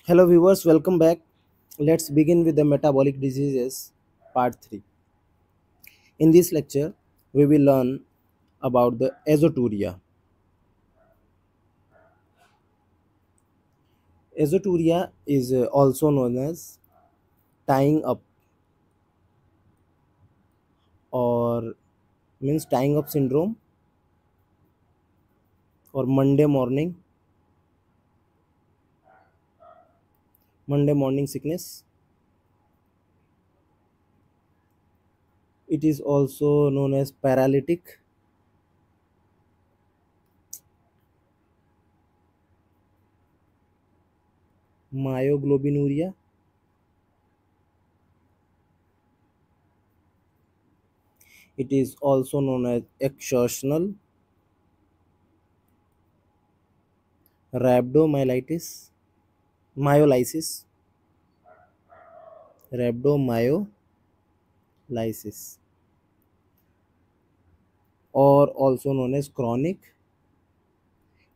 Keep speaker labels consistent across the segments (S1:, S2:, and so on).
S1: Hello viewers, welcome back. Let's begin with the metabolic diseases part 3. In this lecture, we will learn about the azoturia. Azoturia is also known as tying up or means tying up syndrome or Monday morning sickness. It is also known as paralytic, myoglobinuria. It is also known as exertional rhabdomyolysis, myolysis, rhabdomyolysis, or also known as chronic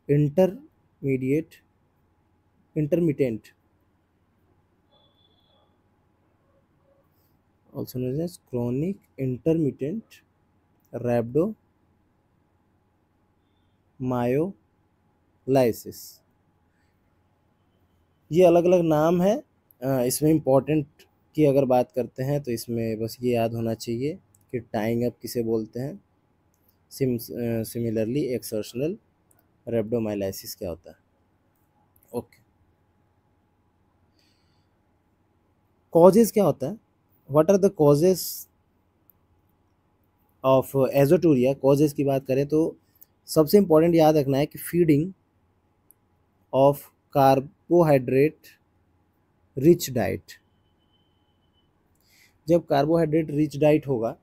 S1: intermediate intermittent, also known as chronic intermittent rhabdomyolysis. ये अलग अलग नाम है। इसमें important की अगर बात करते हैं तो इसमें बस ये याद होना चाहिए कि टाइंग अप किसे बोलते हैं। सिमिलरली एक्सर्शनल रेब्डोमाइलाइसिस क्या होता है। ओके, कॉजेज क्या होता है, what are the causes of azoturia. Causes की बात करें तो सबसे इम्पोर्टेंट याद रखना है कि feeding of carbohydrate rich diet. जब कार्बोहाइड्रेट रिच डाइट होगा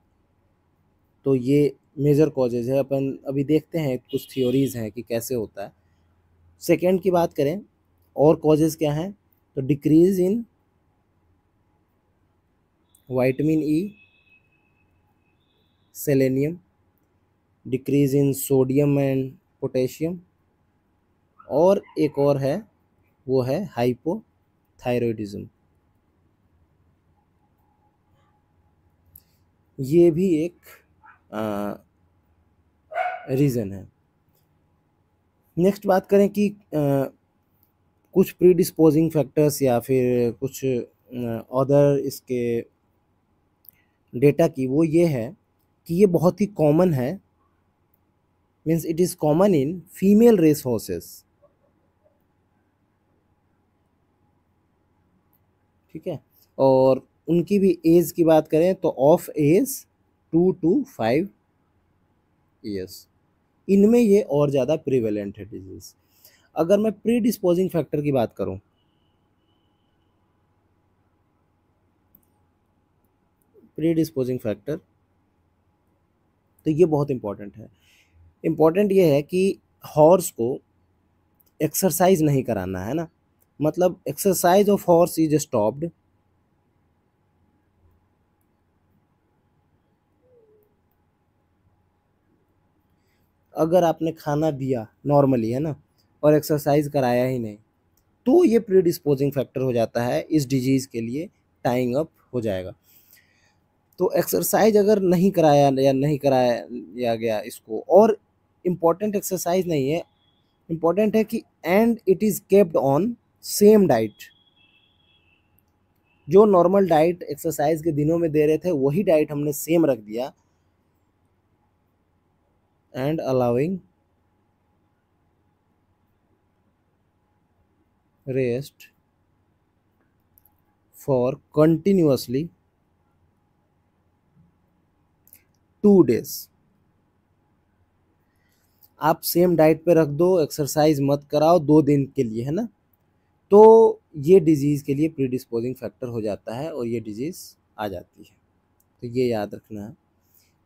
S1: तो ये मेजर कॉजेज है। अपन अभी देखते हैं, कुछ थ्योरीज हैं कि कैसे होता है। सेकेंड की बात करें और कॉजेज क्या हैं, तो decrease in vitamin E, selenium, decrease in sodium and potassium, और एक और है वो है हाइपोथायरॉयडिज्म। ये भी एक रीज़न है। नेक्स्ट बात करें कि कुछ प्रीडिस्पोजिंग फैक्टर्स या फिर कुछ अदर इसके डेटा की, वो ये है कि ये बहुत ही कॉमन है, means it is common in female race horses. ठीक है, और उनकी भी एज की बात करें तो ऑफ एज 2 to 5 ईयर्स, इनमें ये और ज़्यादा प्रिवेलेंट है डिजीज़। अगर मैं प्री डिस्पोजिंग फैक्टर की बात करूं, प्री डिस्पोजिंग फैक्टर, तो ये बहुत इंपॉर्टेंट है। इंपॉर्टेंट ये है कि हॉर्स को एक्सरसाइज नहीं कराना है ना, मतलब exercise of horse is stopped. अगर आपने खाना दिया नॉर्मली है ना और एक्सरसाइज कराया ही नहीं, तो ये प्री डिस्पोजिंग फैक्टर हो जाता है इस डिजीज़ के लिए, टाइंग अप हो जाएगा। तो एक्सरसाइज अगर नहीं कराया या नहीं कराया गया इसको, और इम्पॉर्टेंट एक्सरसाइज नहीं है, इम्पॉर्टेंट है कि and it is capped on same diet. जो नॉर्मल डाइट एक्सरसाइज के दिनों में दे रहे थे वही डाइट हमने सेम रख दिया, and allowing rest for continuously 2 days। आप सेम डाइट पे रख दो, एक्सरसाइज मत कराओ 2 दिन के लिए, है ना, तो ये डिजीज़ के लिए प्रीडिस्पोजिंग फैक्टर हो जाता है और ये डिजीज़ आ जाती है। तो ये याद रखना है।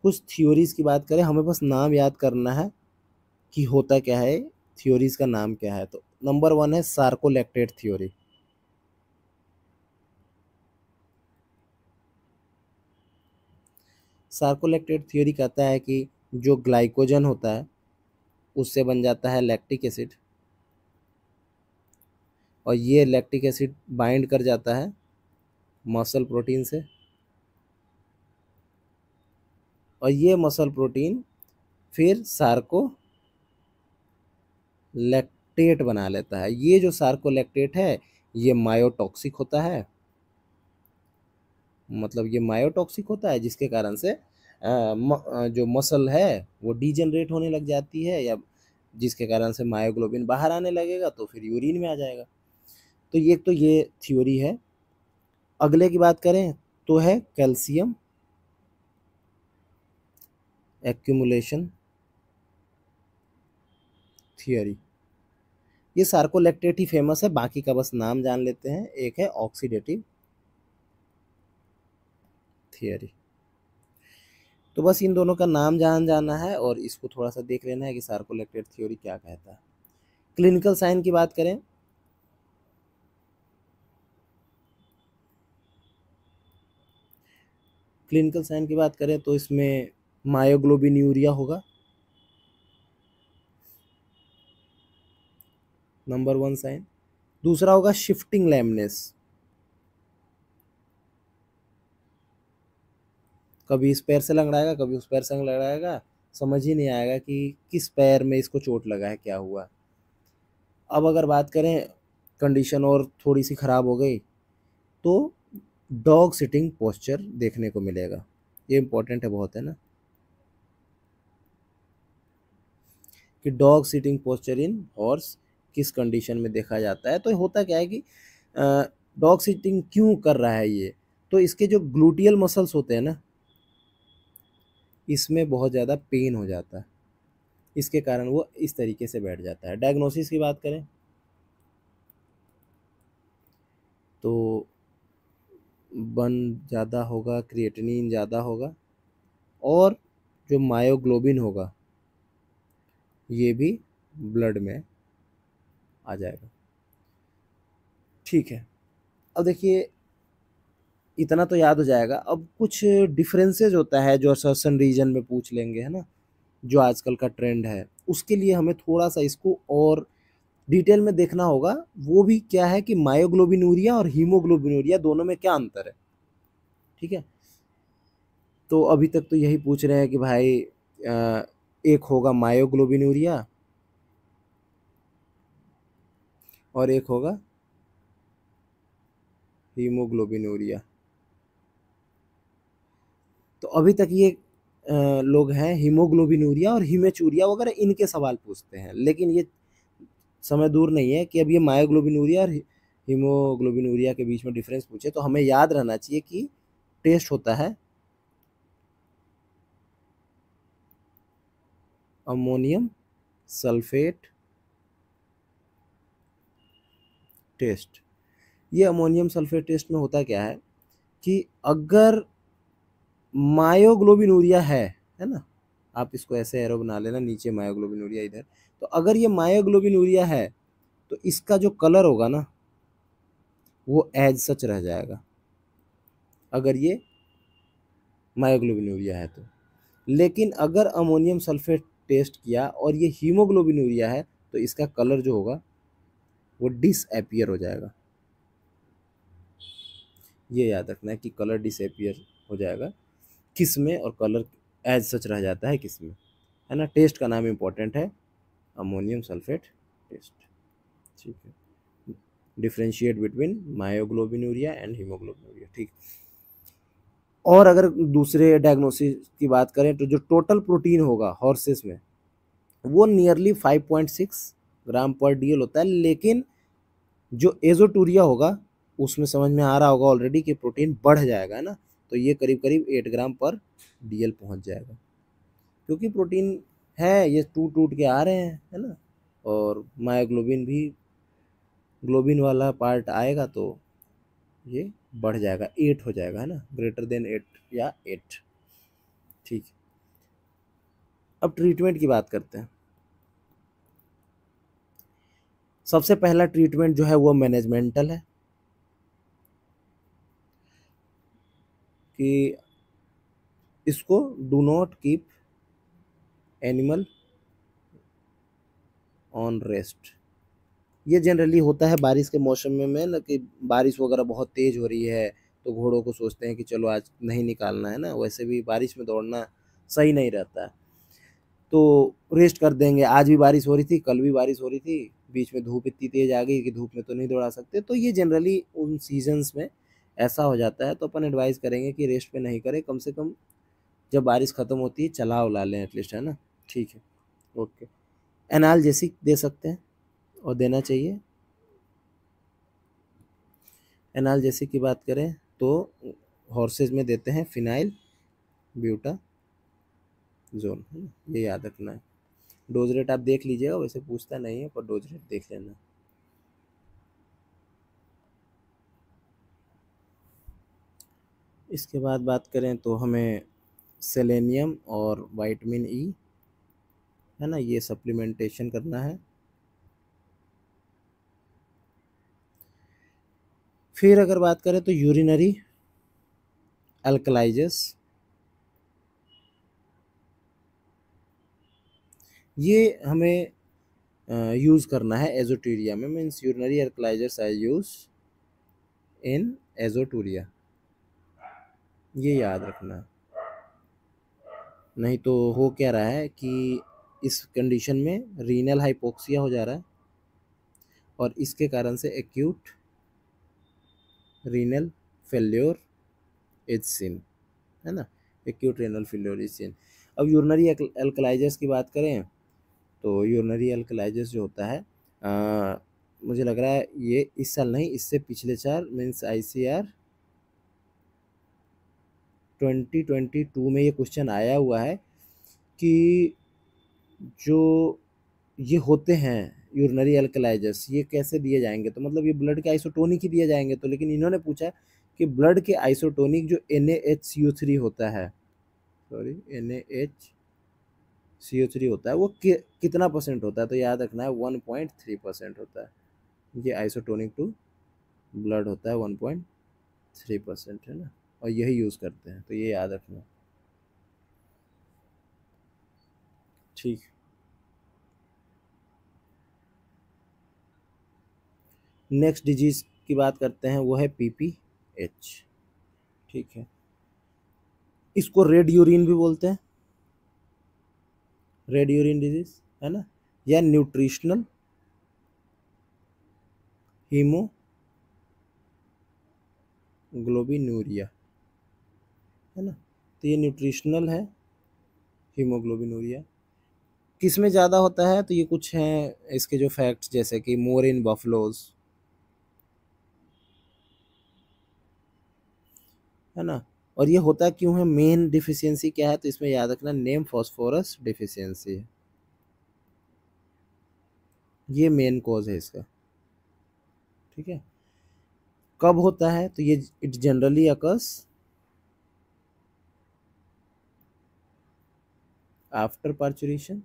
S1: कुछ थ्योरीज की बात करें, हमें बस नाम याद करना है कि होता क्या है, थ्योरीज का नाम क्या है। तो नंबर 1 है सार्कोलेक्टेट थ्योरी। सार्कोलेक्टेट थ्योरी कहता है कि जो ग्लाइकोजन होता है उससे बन जाता है लैक्टिक एसिड, और ये लैक्टिक एसिड बाइंड कर जाता है मसल प्रोटीन से, और ये मसल प्रोटीन फिर सार्कोलैक्टेट बना लेता है। ये जो सार्कोलैक्टेट है ये मायोटॉक्सिक होता है, मतलब ये मायोटॉक्सिक होता है जिसके कारण से जो मसल है वो डीजनरेट होने लग जाती है, या जिसके कारण से मायोग्लोबिन बाहर आने लगेगा तो फिर यूरिन में आ जाएगा। तो ये थ्योरी है। अगले की बात करें तो है कैल्शियम एक्यूमुलेशन थियरी। ये सार्कोलैक्टेट ही फेमस है, बाकी का बस नाम जान लेते हैं। एक है ऑक्सीडेटिव थियरी। तो बस इन दोनों का नाम जाना है और इसको थोड़ा सा देख लेना है कि सार्कोलैक्टेट थ्योरी क्या कहता है। क्लिनिकल साइन की बात करें तो इसमें मायोग्लोबिन्यूरिया होगा नंबर 1 साइन। दूसरा होगा शिफ्टिंग लैमनेस, कभी इस पैर से लंगड़ाएगा कभी उस पैर से लंगड़ाएगा, समझ ही नहीं आएगा कि किस पैर में इसको चोट लगा है, क्या हुआ। अब अगर बात करें कंडीशन और थोड़ी सी ख़राब हो गई तो डॉग सिटिंग पोस्चर देखने को मिलेगा। ये इंपॉर्टेंट है बहुत, है ना, कि डॉग सिटिंग पोस्चर इन हॉर्स किस कंडीशन में देखा जाता है। तो होता क्या है कि डॉग सिटिंग क्यों कर रहा है ये, तो इसके जो ग्लूटियल मसल्स होते हैं ना, इसमें बहुत ज़्यादा पेन हो जाता है, इसके कारण वो इस तरीके से बैठ जाता है। डायग्नोसिस की बात करें तो बन ज़्यादा होगा, क्रिएटिनिन ज़्यादा होगा, और जो मायोग्लोबिन होगा ये भी ब्लड में आ जाएगा। ठीक है, अब देखिए इतना तो याद हो जाएगा। अब कुछ डिफरेंसेस होता है जो सर्सन रीजन में पूछ लेंगे, है ना, जो आजकल का ट्रेंड है, उसके लिए हमें थोड़ा सा इसको और डिटेल में देखना होगा। वो भी क्या है कि मायोग्लोबिनूरिया और हीमोग्लोबिनूरिया दोनों में क्या अंतर है। ठीक है, तो अभी तक तो यही पूछ रहे हैं कि भाई एक होगा मायोग्लोबिनूरिया और एक होगा हीमोग्लोबिनूरिया। तो अभी तक ये लोग हैं हीमोग्लोबिनूरिया और हीमेचूरिया वगैरह इनके सवाल पूछते हैं, लेकिन ये समय दूर नहीं है कि अब ये मायोग्लोबिनूरिया और हीमोग्लोबिनूरिया के बीच में डिफरेंस पूछे। तो हमें याद रहना चाहिए कि टेस्ट होता है अमोनियम सल्फेट टेस्ट। ये अमोनियम सल्फेट टेस्ट में होता क्या है कि अगर मायोग्लोबिनूरिया है ना, आप इसको ऐसे एरो बना लेना, नीचे मायोग्लोबिनूरिया इधर। तो अगर ये मायोग्लोबिनूरिया है तो इसका जो कलर होगा ना वो एज सच रह जाएगा, अगर ये मायोग्लोबिनूरिया है तो। लेकिन अगर अमोनियम सल्फेट टेस्ट किया और ये हीमोग्लोबिनूरिया है तो इसका कलर जो होगा वो डिसअपियर हो जाएगा। ये याद रखना है कि कलर डिसअपियर हो जाएगा किस में, और कलर एज सच रह जाता है किस में, है ना। टेस्ट का नाम इंपॉर्टेंट है अमोनियम सल्फेट टेस्ट। ठीक है, differentiate between myoglobinuria and haemoglobinuria. ठीक, और अगर दूसरे डायग्नोसिस की बात करें तो जो टोटल प्रोटीन होगा हॉर्सेस में वो नियरली 5.6 ग्राम पर डीएल होता है, लेकिन जो एजोटूरिया होगा उसमें समझ में आ रहा होगा ऑलरेडी कि प्रोटीन बढ़ जाएगा, है ना। तो ये करीब करीब 8 ग्राम पर डीएल पहुंच जाएगा, क्योंकि प्रोटीन है ये टूट टूट के आ रहे हैं, है ना, और मायोग्लोबिन भी ग्लोबिन वाला पार्ट आएगा तो ये बढ़ जाएगा, 8 हो जाएगा, है ना, ग्रेटर देन 8 या 8। ठीक, अब ट्रीटमेंट की बात करते हैं। सबसे पहला ट्रीटमेंट जो है वो मैनेजमेंटल है, कि इसको do not keep animal on rest. ये जनरली होता है बारिश के मौसम में ना, कि बारिश वगैरह बहुत तेज़ हो रही है तो घोड़ों को सोचते हैं कि चलो आज नहीं निकालना है ना, वैसे भी बारिश में दौड़ना सही नहीं रहता है, तो रेस्ट कर देंगे। आज भी बारिश हो रही थी, कल भी बारिश हो रही थी, बीच में धूप इतनी तेज़ आ गई कि धूप में तो नहीं दौड़ा सकते, तो ये जनरली उन सीजन्स में ऐसा हो जाता है। तो अपन एडवाइस करेंगे कि रेस्ट पे नहीं करें, कम से कम जब बारिश ख़त्म होती है चला उला लें एटलीस्ट, है ना। ठीक है, ओके। एनाल्जेसिक दे सकते हैं और देना चाहिए। एनाल्जेसिक की बात करें तो हॉर्सेज में देते हैं फिनाइल ब्यूटाजोन, है ना, ये याद रखना है। डोज रेट आप देख लीजिएगा, वैसे पूछता नहीं है पर डोज रेट देख लेना। इसके बाद बात करें तो हमें सेलेनियम और विटामिन ई, है ना, ये सप्लीमेंटेशन करना है। फिर अगर बात करें तो यूरिनरी अल्कलाइजर्स, ये हमें यूज़ करना है एजोटूरिया में, means urinary alkalisers are use in azoturia, ये याद रखना। नहीं तो हो क्या रहा है कि इस कंडीशन में रीनल हाइपोक्सिया हो जा रहा है और इसके कारण से acute renal failure is seen, है ना, acute renal failure is seen. अब यूरिनरी अल्कलाइजर्स की बात करें तो यूरिनरी अल्कलाइजर्स जो होता है, मुझे लग रहा है ये इस साल नहीं, इससे पिछले 4 मीन्स ICR 2022 में ये क्वेश्चन आया हुआ है कि जो ये होते हैं यूरिनरी अल्कलाइजर्स ये कैसे दिए जाएंगे, तो मतलब ये ब्लड के आइसोटोनिक ही दिए जाएंगे, तो लेकिन इन्होंने पूछा कि ब्लड के आइसोटोनिक जो NaHCO3 होता है, सॉरी NaHCO3 होता है, वो कितना परसेंट होता है, तो याद रखना है 1.3% होता है। ये आइसोटोनिक टू ब्लड होता है 1.3%, है ना, और यही यूज़ करते हैं, तो ये याद रखना। ठीक, नेक्स्ट डिजीज की बात करते हैं, वो है PPH। ठीक है, इसको रेड यूरिन भी बोलते हैं, रेड यूरिन डिजीज, है ना, या न्यूट्रिशनल हीमोग्लोबिनूरिया, है ना, तो ये न्यूट्रिशनल है हीमोग्लोबिनूरिया। किस में ज़्यादा होता है, तो ये कुछ हैं इसके जो फैक्ट्स, जैसे कि मोर इन बफलोज, है ना, और ये होता क्यों है, मेन डिफिशियंसी क्या है, तो इसमें याद रखना नेम फॉस्फोरस डिफिशियंसी है, ये मेन कॉज है इसका। ठीक है, कब होता है, तो ये it generally occurs after parturition,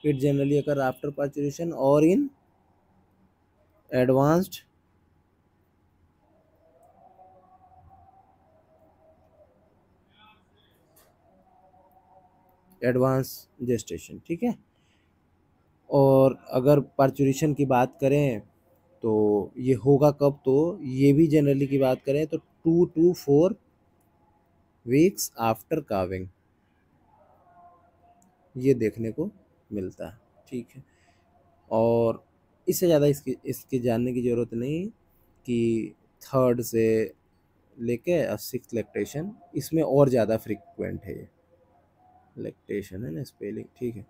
S1: it generally occur after parturition और इन एडवांस्ड एडवांस जेस्टेशन। ठीक है, और अगर पार्चुरेशन की बात करें तो ये होगा कब, तो ये भी जनरली की बात करें तो 2 to 4 वीक्स आफ्टर काविंग, ये देखने को मिलता है। ठीक है, और इससे ज़्यादा इसकी इसकी जानने की ज़रूरत नहीं कि थर्ड से लेके 6th लैक्टेशन, इसमें और ज़्यादा फ्रिक्वेंट है ये लैक्टेशन, है ना, स्पेलिंग। ठीक है,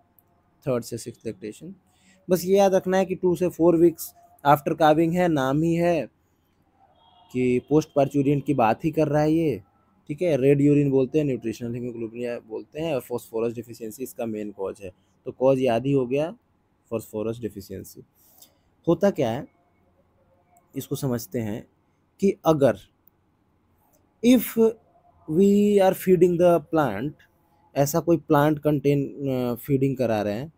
S1: 3rd से 6th लैक्टेशन, बस ये याद रखना है कि 2 से 4 वीक्स आफ्टर काविंग है, नाम ही है कि पोस्ट पार्चुरियंट की बात ही कर रहा है ये। ठीक है, रेड यूरिन बोलते हैं, न्यूट्रिशनल हीमोग्लोबिन बोलते हैं, और फॉस्फोरस डिफिशियंसी इसका मेन कॉज है, तो कॉज याद ही हो गया, फॉस्फोरस डिफिशियंसी। होता क्या है, इसको समझते हैं कि अगर if we are feeding the plant, ऐसा कोई प्लांट कंटेन फीडिंग करा रहे हैं,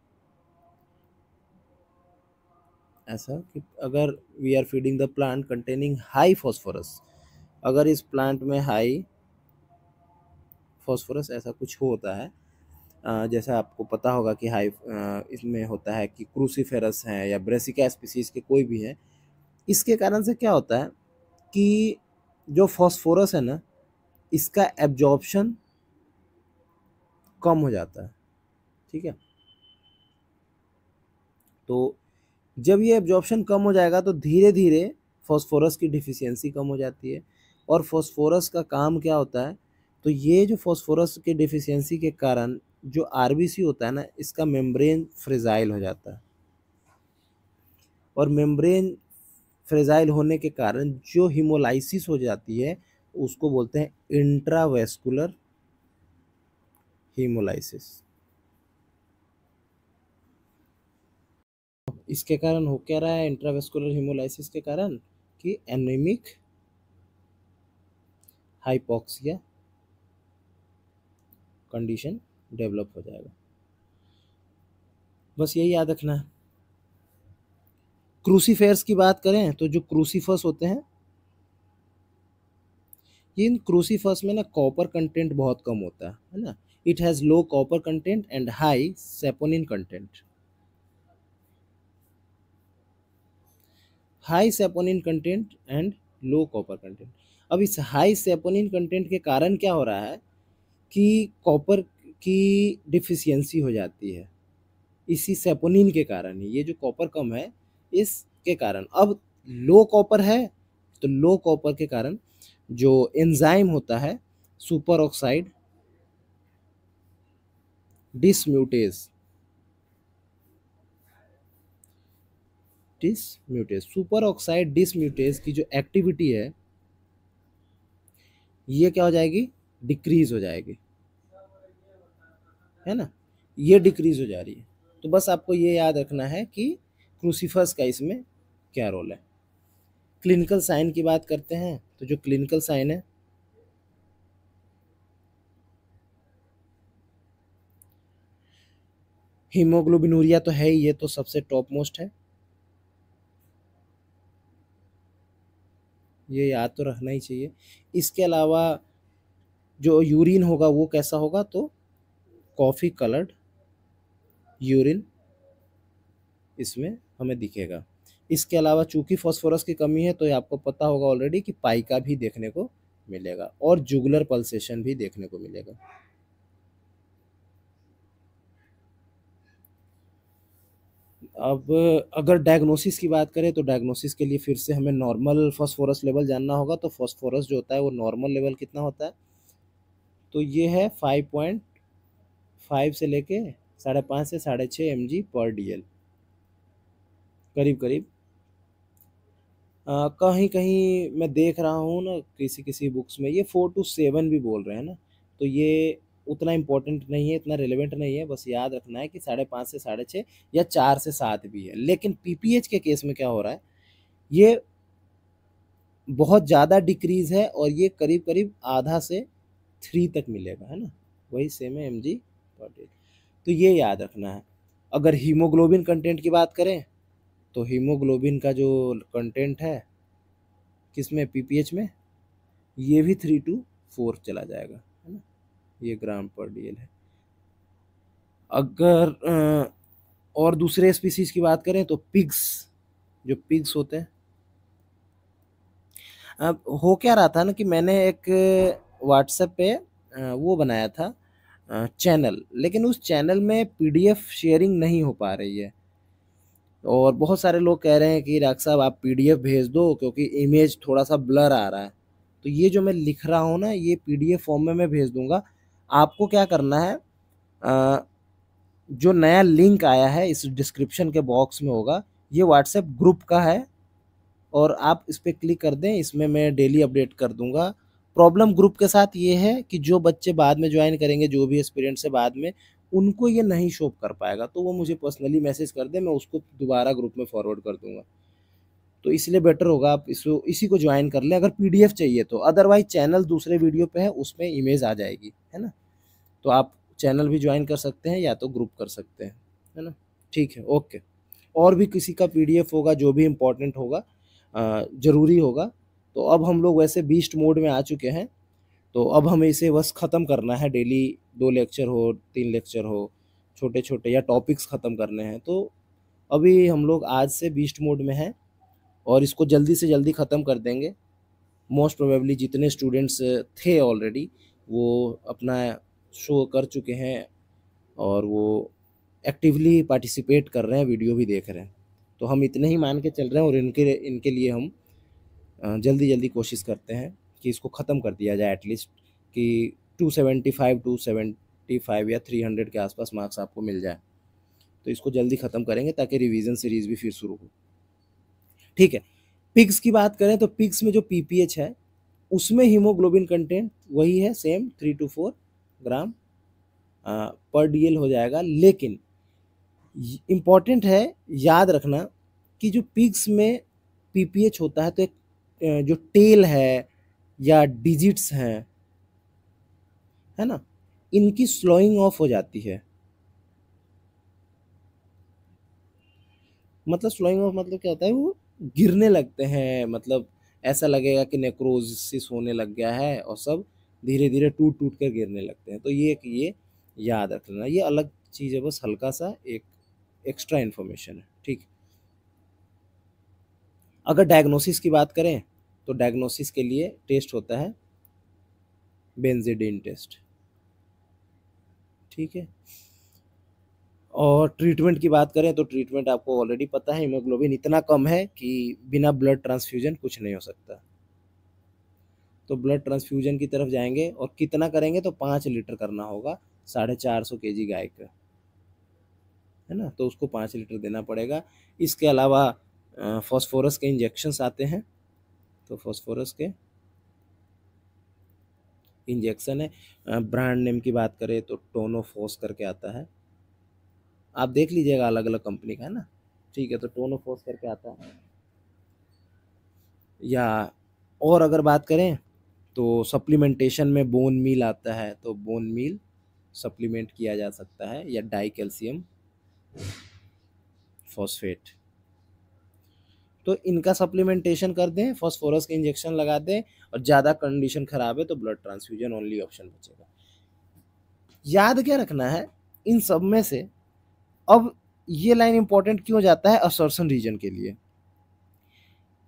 S1: ऐसा कि अगर we are feeding the plant containing high phosphorus, अगर इस प्लांट में हाई फॉस्फोरस ऐसा कुछ होता है, जैसा आपको पता होगा कि इसमें होता है कि क्रूसीफेरस है या ब्रेसिका स्पीसीज के कोई भी है। इसके कारण से क्या होता है कि जो फॉस्फोरस है ना, इसका एब्जॉर्प्शन कम हो जाता है। ठीक है, तो जब ये एब्जॉर्प्शन कम हो जाएगा तो धीरे धीरे फॉस्फोरस की डिफिशियंसी कम हो जाती है। और फॉस्फोरस का काम क्या होता है, तो ये जो फॉस्फोरस की डिफिशियंसी के कारण जो आरबीसी होता है ना, इसका मेम्ब्रेन फ्रेजाइल हो जाता है। और मेम्ब्रेन फ्रेजाइल होने के कारण जो हीमोलाइसिस हो जाती है उसको बोलते हैं इंट्रावेस्कुलर हीमोलाइसिस। इसके कारण हो क्या रहा है इंट्रावेस्कुलर हीमोलाइसिस के कारण, कि एनीमिक हाइपोक्सिया कंडीशन डेवलप हो जाएगा। बस यही याद रखना है। क्रूसीफेयर्स की बात करें तो जो क्रूसीफर्स होते हैं, इन क्रूसीफर्स में ना कॉपर कंटेंट बहुत कम होता है ना। It has low copper content and high saponin content. High saponin content and low copper content. अब इस हाई सेपोनिन कंटेंट के कारण क्या हो रहा है कि कॉपर की डिफिशियंसी हो जाती है। इसी सेपोनिन के कारण ही, ये जो कॉपर कम है इसके कारण। अब लो कॉपर है तो लो कॉपर के कारण जो एंजाइम होता है super oxide dismutase super oxide dismutase की जो एक्टिविटी ये क्या हो जाएगी, डिक्रीज हो जाएगी, है ना। ये डिक्रीज हो जा रही है। तो बस आपको ये याद रखना है कि क्रूसीफर्स का इसमें क्या रोल है। क्लिनिकल साइन की बात करते हैं तो जो क्लिनिकल साइन है, हीमोग्लोबिनूरिया तो है ही, ये तो सबसे टॉप मोस्ट है, ये याद तो रखना ही चाहिए। इसके अलावा जो यूरिन होगा वो कैसा होगा, तो कॉफ़ी कलर्ड यूरिन इसमें हमें दिखेगा। इसके अलावा चूंकि फास्फोरस की कमी है तो ये आपको पता होगा ऑलरेडी कि पाइका भी देखने को मिलेगा और जुगुलर पल्सेशन भी देखने को मिलेगा। अब अगर डायग्नोसिस की बात करें तो डायग्नोसिस के लिए फिर से हमें नॉर्मल फास्फोरस लेवल जानना होगा। तो फास्फोरस जो होता है वो नॉर्मल लेवल कितना होता है, तो ये है 5.5 से लेके 5.5 से 6.5 mg/dl करीब करीब। कहीं कहीं मैं देख रहा हूँ ना किसी किसी बुक्स में ये 4 to 7 भी बोल रहे हैं ना, तो ये उतना इम्पोर्टेंट नहीं है, इतना रिलेवेंट नहीं है। बस याद रखना है कि 5.5 से 6.5 या 4 से 7 भी है। लेकिन पीपीएच के केस में क्या हो रहा है, ये बहुत ज़्यादा डिक्रीज है और ये करीब करीब आधा से 3 तक मिलेगा, है ना, वही सेम है mg/dl। तो ये याद रखना है। अगर हीमोग्लोबिन कंटेंट की बात करें तो हीमोग्लोबिन का जो कंटेंट है किसमें, पीपीएच में, ये भी 3 to 4 चला जाएगा, है ना, ये ग्राम/dl है। अगर और दूसरे स्पीसीज की बात करें तो पिग्स, जो पिग्स होते हैं, अब हो क्या रहा था ना कि मैंने एक व्हाट्सएप पे वो बनाया था चैनल, लेकिन उस चैनल में पीडीएफ शेयरिंग नहीं हो पा रही है। और बहुत सारे लोग कह रहे हैं कि डॉक्टर साहब आप पीडीएफ भेज दो क्योंकि इमेज थोड़ा सा ब्लर आ रहा है। तो ये जो मैं लिख रहा हूँ ना, ये पीडीएफ फॉर्म में मैं भेज दूंगा। आपको क्या करना है, जो नया लिंक आया है इस डिस्क्रिप्शन के बॉक्स में होगा, ये व्हाट्सएप ग्रुप का है और आप इस पर क्लिक कर दें। इसमें मैं डेली अपडेट कर दूंगा। प्रॉब्लम ग्रुप के साथ ये है कि जो बच्चे बाद में ज्वाइन करेंगे, जो भी एस्पिरेंट्स है बाद में, उनको ये नहीं शो कर पाएगा, तो वो मुझे पर्सनली मैसेज कर दे, मैं उसको दोबारा ग्रुप में फॉरवर्ड कर दूंगा। तो इसलिए बेटर होगा आप इसी को ज्वाइन कर लें अगर पीडीएफ चाहिए तो। अदरवाइज चैनल दूसरे वीडियो पे है, उसमें इमेज आ जाएगी, है ना। तो आप चैनल भी ज्वाइन कर सकते हैं या तो ग्रुप कर सकते हैं, है ना। ठीक है, ओके। और भी किसी का पीडीएफ होगा जो भी इम्पोर्टेंट होगा, ज़रूरी होगा, तो अब हम लोग वैसे बीस्ट मोड में आ चुके हैं। तो अब हमें इसे बस ख़त्म करना है, डेली 2 लेक्चर हो, 3 लेक्चर हो, छोटे छोटे या टॉपिक्स ख़त्म करने हैं। तो अभी हम लोग आज से बीस्ट मोड में हैं और इसको जल्दी से जल्दी ख़त्म कर देंगे। मोस्ट प्रोबेबली जितने स्टूडेंट्स थे ऑलरेडी वो अपना शो कर चुके हैं और वो एक्टिवली पार्टिसिपेट कर रहे हैं, वीडियो भी देख रहे हैं। तो हम इतने ही मान के चल रहे हैं और इनके इनके लिए हम जल्दी जल्दी कोशिश करते हैं कि इसको ख़त्म कर दिया जाए एटलीस्ट, कि 275 या 300 के आसपास मार्क्स आपको मिल जाए। तो इसको जल्दी ख़त्म करेंगे ताकि रिवीजन सीरीज़ भी फिर शुरू हो। ठीक है, पिग्स की बात करें तो पिग्स में जो पीपीएच है उसमें हीमोग्लोबिन कंटेंट वही है, सेम 3 to 4 ग्राम पर डीएल हो जाएगा। लेकिन इम्पॉर्टेंट है याद रखना कि जो पिग्स में पीपीएच होता है तो एक जो टेल है या डिजिट्स हैं, है ना, इनकी स्लोइंग ऑफ हो जाती है। मतलब स्लोइंग ऑफ मतलब क्या होता है, वो गिरने लगते हैं, मतलब ऐसा लगेगा कि नेक्रोसिस होने लग गया है और सब धीरे धीरे टूट टूट कर गिरने लगते हैं। तो ये याद रख लेना, ये अलग चीज़ है, बस हल्का सा एक एक्स्ट्रा इन्फॉर्मेशन है। ठीक, अगर डायग्नोसिस की बात करें तो डायग्नोसिस के लिए टेस्ट होता है बेंजीडीन टेस्ट। ठीक है, और ट्रीटमेंट की बात करें तो ट्रीटमेंट आपको ऑलरेडी पता है, हीमोग्लोबिन इतना कम है कि बिना ब्लड ट्रांसफ्यूजन कुछ नहीं हो सकता। तो ब्लड ट्रांसफ्यूजन की तरफ जाएंगे और कितना करेंगे तो 5 लीटर करना होगा 450 केजी गाय का, है ना, तो उसको 5 लीटर देना पड़ेगा। इसके अलावा फॉस्फोरस के इंजेक्शंस आते हैं, तो फॉस्फोरस के इंजेक्शन है। ब्रांड नेम की बात करें तो टोनोफॉस करके आता है, आप देख लीजिएगा, अलग अलग कंपनी का है ना। ठीक है, तो टोनोफॉस करके आता है। या और अगर बात करें तो सप्लीमेंटेशन में बोन मील आता है, तो बोन मील सप्लीमेंट किया जा सकता है, या डाई कैल्शियम फॉस्फेट। तो इनका सप्लीमेंटेशन कर दें, फॉस्फोरस के इंजेक्शन लगा दें, और ज़्यादा कंडीशन खराब है तो ब्लड ट्रांसफ्यूजन ओनली ऑप्शन बचेगा। याद क्या रखना है इन सब में से, अब ये लाइन इंपॉर्टेंट क्यों जाता है असर्शन रीजन के लिए,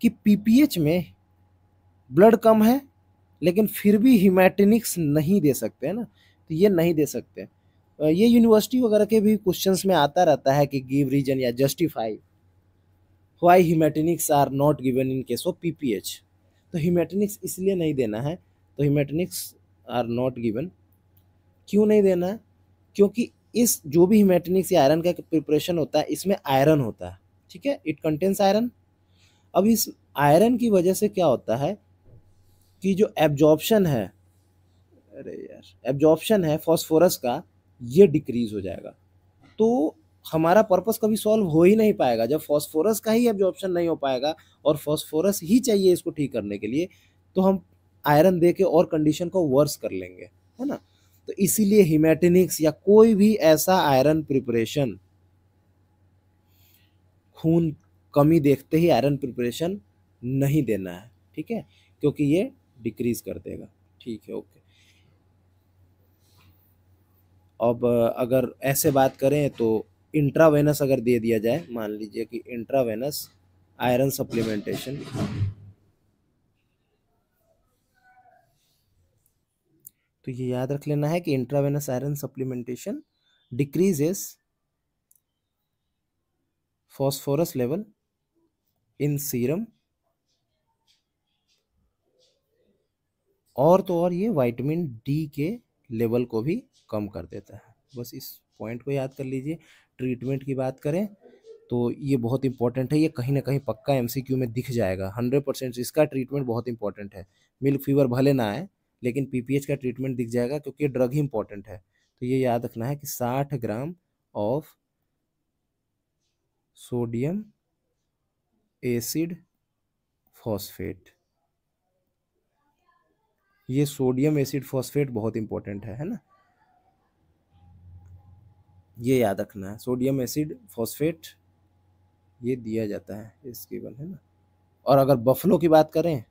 S1: कि पीपीएच में ब्लड कम है लेकिन फिर भी हिमैटिनिक्स नहीं दे सकते, है ना, तो ये नहीं दे सकते। ये यूनिवर्सिटी वगैरह के भी क्वेश्चंस में आता रहता है कि गिव रीजन या justify why haematinics are not given in case of PPH. तो हिमैटिनिक्स इसलिए नहीं देना है, तो हिमैटिनिक्स आर नॉट गिवन क्यों नहीं देना है, क्योंकि इस जो भी हिमैटिनिक्स या आयरन का प्रिपरेशन होता है इसमें आयरन होता है। ठीक है, इट कंटेन्स आयरन। अब इस आयरन की वजह से क्या होता है कि जो एब्जॉर्प्शन है, अरे यार एब्जॉर्प्शन है फॉस्फोरस का, ये डिक्रीज हो जाएगा। तो हमारा पर्पस कभी सॉल्व हो ही नहीं पाएगा जब फॉस्फोरस का ही एब्जॉर्प्शन नहीं हो पाएगा, और फॉस्फोरस ही चाहिए इसको ठीक करने के लिए, तो हम आयरन दे के और कंडीशन को वर्स कर लेंगे, है ना। तो इसीलिए हिमैटिनिक्स या कोई भी ऐसा आयरन प्रिपरेशन, खून कमी देखते ही आयरन प्रिपरेशन नहीं देना है। ठीक है, क्योंकि ये डिक्रीज कर देगा। ठीक है, ओके। अब अगर ऐसे बात करें तो इंट्रावेनस अगर दे दिया जाए, मान लीजिए कि इंट्रावेनस आयरन सप्लीमेंटेशन, तो ये याद रख लेना है कि intravenous iron supplementation decreases phosphorus level in serum, और तो और ये विटामिन डी के लेवल को भी कम कर देता है। बस इस पॉइंट को याद कर लीजिए। ट्रीटमेंट की बात करें तो ये बहुत इंपॉर्टेंट है, ये कहीं ना कहीं पक्का एमसीक्यू में दिख जाएगा 100%। इसका ट्रीटमेंट बहुत इंपॉर्टेंट है, मिल्क फीवर भले ना आए लेकिन पीपीएच का ट्रीटमेंट दिख जाएगा, क्योंकि ड्रग ही इंपॉर्टेंट है। तो ये याद रखना है कि 60 gram of sodium acid phosphate, ये सोडियम एसिड फॉस्फेट बहुत इंपॉर्टेंट है ना, ये याद रखना है। सोडियम एसिड फॉस्फेट ये दिया जाता है, इसकी वन है ना। और अगर बफलो की बात करें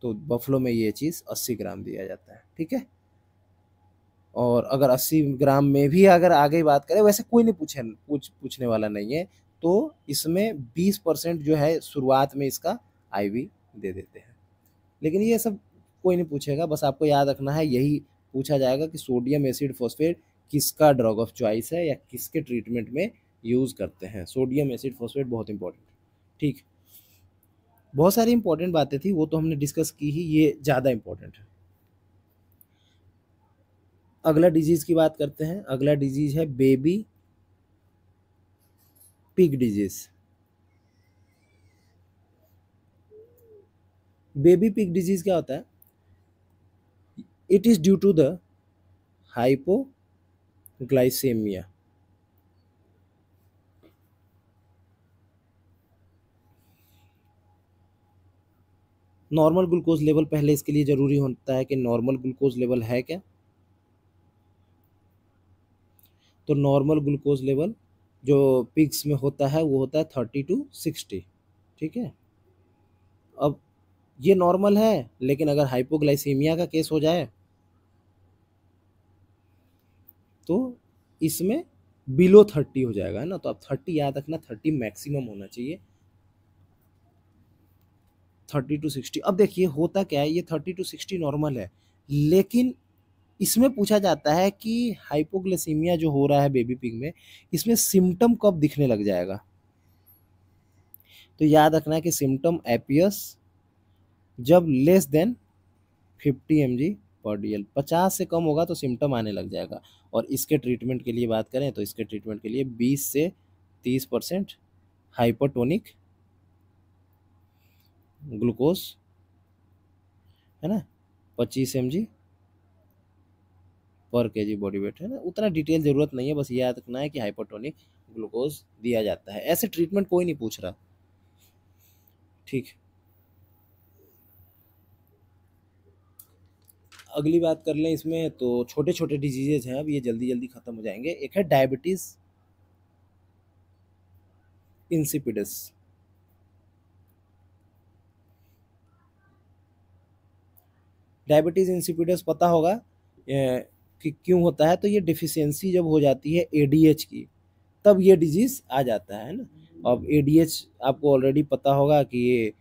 S1: तो बफलो में ये चीज़ 80 ग्राम दिया जाता है, ठीक है। और अगर 80 ग्राम में भी अगर आगे बात करें, वैसे कोई नहीं पूछने वाला नहीं है, तो इसमें 20% जो है शुरुआत में इसका आईवी दे देते हैं, लेकिन ये सब कोई नहीं पूछेगा, बस आपको याद रखना है, यही पूछा जाएगा कि सोडियम एसिड फॉस्फेट किसका ड्रग ऑफ चॉइस है या किसके ट्रीटमेंट में यूज़ करते हैं। सोडियम एसिड फॉस्फेट बहुत इंपॉर्टेंट, ठीक। बहुत सारी इंपॉर्टेंट बातें थी, वो तो हमने डिस्कस की ही, ये ज़्यादा इंपॉर्टेंट है। अगला डिजीज़ की बात करते हैं। अगला डिजीज़ है baby pig disease. Baby pig disease क्या होता है? It is due to the hypoglycaemia. Normal glucose level पहले इसके लिए ज़रूरी होता है कि नॉर्मल ग्लूकोज लेवल है क्या? तो नॉर्मल ग्लूकोज लेवल जो पिग्स में होता है वो होता है 30 to 60, ठीक है। अब ये नॉर्मल है, लेकिन अगर हाइपोग्लाइसीमिया का केस हो जाए तो इसमें बिलो 30 हो जाएगा, है ना। तो आप 30 याद रखना, 30 मैक्सिमम होना चाहिए, 30 to 60। अब देखिए होता क्या है, ये 30 to 60 नॉर्मल है, लेकिन इसमें पूछा जाता है कि हाइपोग्लाइसीमिया जो हो रहा है बेबी पिग में, इसमें सिम्टम कब दिखने लग जाएगा। तो याद रखना है कि सिम्टम एपियर्स जब लेस देन 50 mg/dl, 50 से कम होगा तो सिम्टम आने लग जाएगा। और इसके ट्रीटमेंट के लिए बात करें तो इसके ट्रीटमेंट के लिए 20 से 30% हाइपोटोनिक ग्लूकोज, है ना, 25 mg/kg बॉडी वेट, है ना। उतना डिटेल जरूरत नहीं है, बस ये याद रखना है कि हाइपोटोनिक ग्लूकोज दिया जाता है। ऐसे ट्रीटमेंट कोई नहीं पूछ रहा, ठीक। अगली बात कर लें इसमें, तो छोटे छोटे डिजीजेज हैं, अब ये जल्दी जल्दी खत्म हो जाएंगे। एक है डायबिटीज इंसिपिडस। डायबिटीज इंसिपिडस पता होगा कि क्यों होता है। तो ये डिफिशियंसी जब हो जाती है एडीएच की, तब ये डिजीज आ जाता है ना। अब एडीएच आपको ऑलरेडी पता होगा कि ये